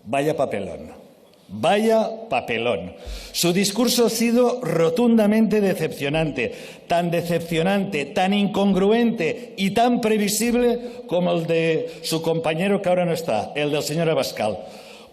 Vaya papelón. Vaya papelón. Su discurso ha sido rotundamente decepcionante, tan incongruente y tan previsible como el de su compañero que ahora no está, el del señor Abascal.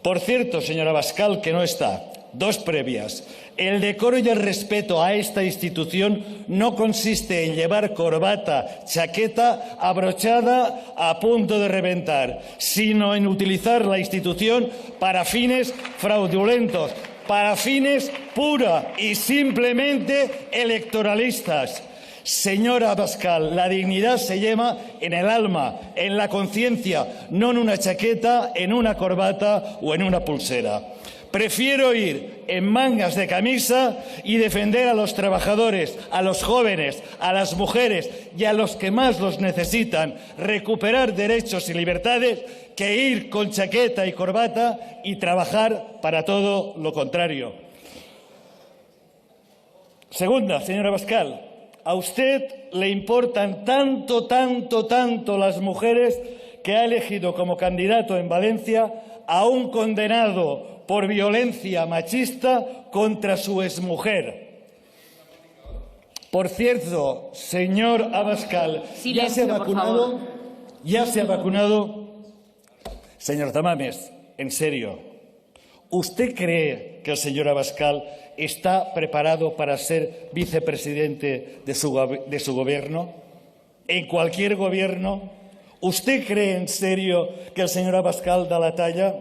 Por cierto, señor Abascal, que no está, dos previas. El decoro y el respeto a esta institución no consiste en llevar corbata, chaqueta abrochada a punto de reventar, sino en utilizar la institución para fines fraudulentos, para fines pura y simplemente electoralistas. Señor Abascal, la dignidad se lleva en el alma, en la conciencia, no en una chaqueta, en una corbata o en una pulsera. Prefiero ir en mangas de camisa y defender a los trabajadores, a los jóvenes, a las mujeres y a los que más los necesitan, recuperar derechos y libertades, que ir con chaqueta y corbata y trabajar para todo lo contrario. Segunda, señor Abascal, a usted le importan tanto las mujeres que ha elegido como candidato en Valencia a un condenado por violencia machista contra su exmujer. Por cierto, señor Abascal, ¿ya se ha vacunado? ¿Ya se ha vacunado? Señor Tamames, en serio, ¿usted cree que el señor Abascal está preparado para ser vicepresidente de su gobierno? ¿En cualquier gobierno? ¿Usted cree en serio que el señor Abascal da la talla?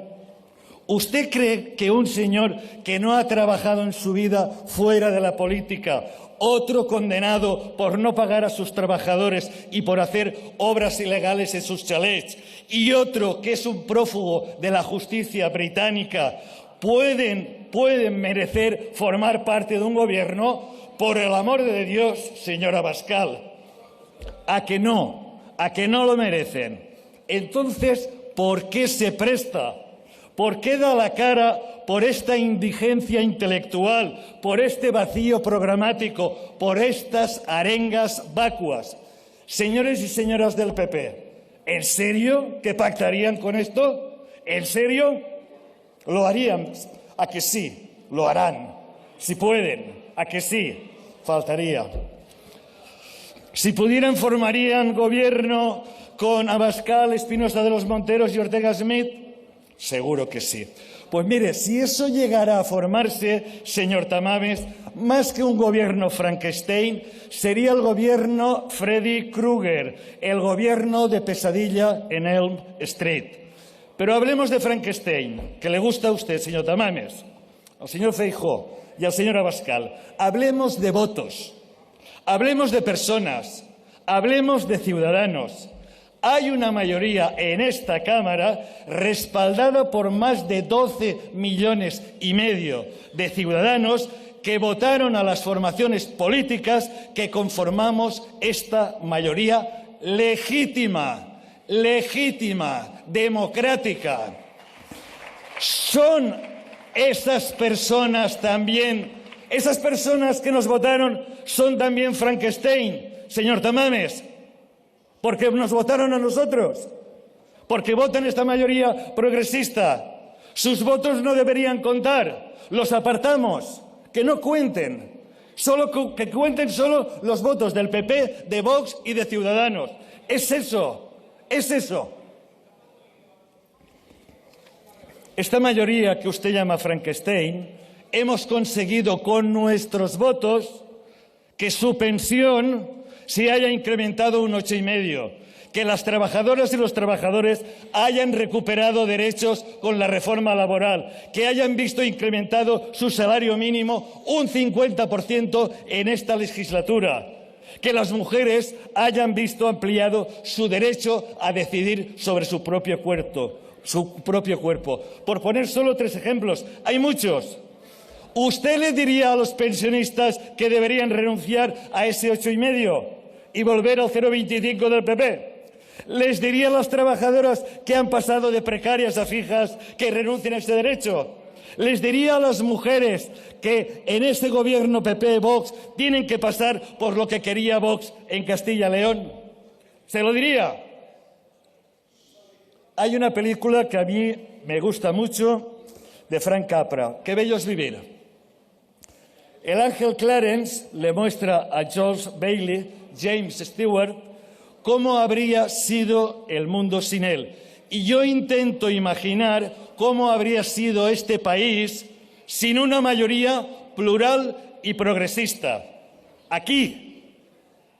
¿Usted cree que un señor que no ha trabajado en su vida fuera de la política, otro condenado por no pagar a sus trabajadores y por hacer obras ilegales en sus chalets, y otro que es un prófugo de la justicia británica, pueden merecer formar parte de un gobierno? Por el amor de Dios, señor Abascal, ¿a que no lo merecen? Entonces, ¿por qué se presta? ¿Por qué da la cara por esta indigencia intelectual, por este vacío programático, por estas arengas vacuas? Señores y señoras del PP, ¿en serio que pactarían con esto? ¿En serio? ¿Lo harían? ¿A que sí? Lo harán. Si pueden, ¿a que sí? Faltaría. Si pudieran, formarían gobierno con Abascal, Espinosa de los Monteros y Ortega Smith. Seguro que sí. Pues mire, si eso llegara a formarse, señor Tamames, más que un gobierno Frankenstein, sería el gobierno Freddy Krueger, el gobierno de pesadilla en Elm Street. Pero hablemos de Frankenstein, que le gusta a usted, señor Tamames, al señor Feijóo y al señor Abascal. Hablemos de votos, hablemos de personas, hablemos de ciudadanos. Hay una mayoría en esta Cámara respaldada por más de 12,5 millones de ciudadanos que votaron a las formaciones políticas que conformamos esta mayoría legítima, democrática. Son esas personas también, esas personas que nos votaron, son también Frankenstein, señor Tamames. Porque nos votaron a nosotros, porque votan esta mayoría progresista. Sus votos no deberían contar, los apartamos, que no cuenten, que cuenten solo los votos del PP, de Vox y de Ciudadanos. Es eso. Esta mayoría que usted llama Frankenstein, hemos conseguido con nuestros votos que su pensión se haya incrementado un 8,5, que las trabajadoras y los trabajadores hayan recuperado derechos con la reforma laboral, que hayan visto incrementado su salario mínimo un 50% en esta legislatura, que las mujeres hayan visto ampliado su derecho a decidir sobre su propio cuerpo. Por poner solo 3 ejemplos, hay muchos. ¿Usted le diría a los pensionistas que deberían renunciar a ese 8,5 y volver al 0,25 del PP? ¿Les diría a las trabajadoras que han pasado de precarias a fijas que renuncien a ese derecho? ¿Les diría a las mujeres que en este gobierno PP-Vox tienen que pasar por lo que quería Vox en Castilla y León? ¿Se lo diría? Hay una película que a mí me gusta mucho, de Frank Capra. Qué bello es vivir. El ángel Clarence le muestra a George Bailey, James Stewart, cómo habría sido el mundo sin él. Y yo intento imaginar cómo habría sido este país sin una mayoría plural y progresista. Aquí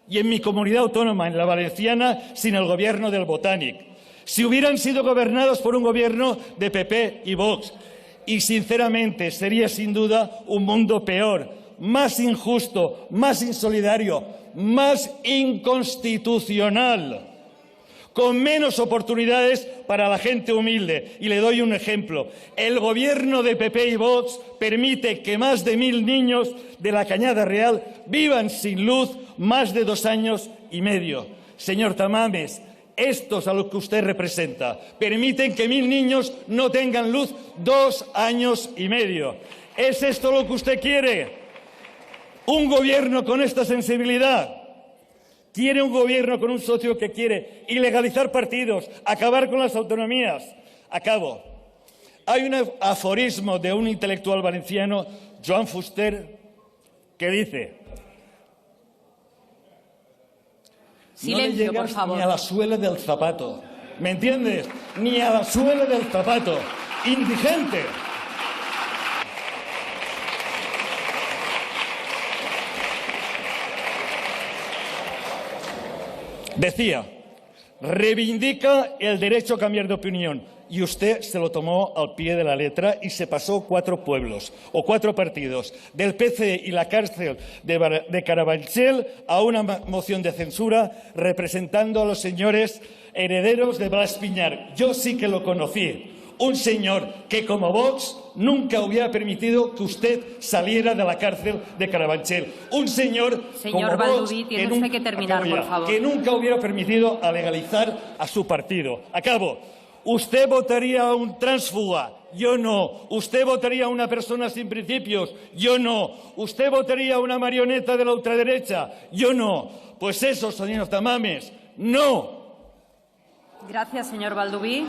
y en mi comunidad autónoma, en la valenciana, sin el gobierno del Botànic. Si hubieran sido gobernados por un gobierno de PP y Vox. Y, sinceramente, sería sin duda un mundo peor, más injusto, más insolidario, más inconstitucional, con menos oportunidades para la gente humilde. Y le doy un ejemplo. El gobierno de PP y Vox permite que más de 1000 niños de la Cañada Real vivan sin luz más de 2 años y medio. Señor Tamames, estos a los que usted representa permiten que 1000 niños no tengan luz 2 años y medio. ¿Es esto lo que usted quiere? ¿Un gobierno con esta sensibilidad? ¿Quiere un gobierno con un socio que quiere ilegalizar partidos, acabar con las autonomías? Acabo. Hay un aforismo de un intelectual valenciano, Joan Fuster, que dice: silencio, no le llegas por favor. ni a la suela del zapato. ¿Me entiendes? Ni a la suela del zapato. Indigente. Decía, reivindica el derecho a cambiar de opinión. Y usted se lo tomó al pie de la letra y se pasó 4 pueblos o 4 partidos, del PC y la cárcel de Carabanchel a una moción de censura representando a los señores herederos de Blas Piñar. Yo sí que lo conocí. Un señor que, como Vox, nunca hubiera permitido que usted saliera de la cárcel de Carabanchel. Un señor como Vox, tiene usted que terminar, por favor, que nunca hubiera permitido a legalizar a su partido. Acabo. ¿Usted votaría a un tránsfuga? Yo no. ¿Usted votaría a una persona sin principios? Yo no. ¿Usted votaría a una marioneta de la ultraderecha? Yo no. Pues eso, señor Tamames, no. Gracias, señor Baldoví.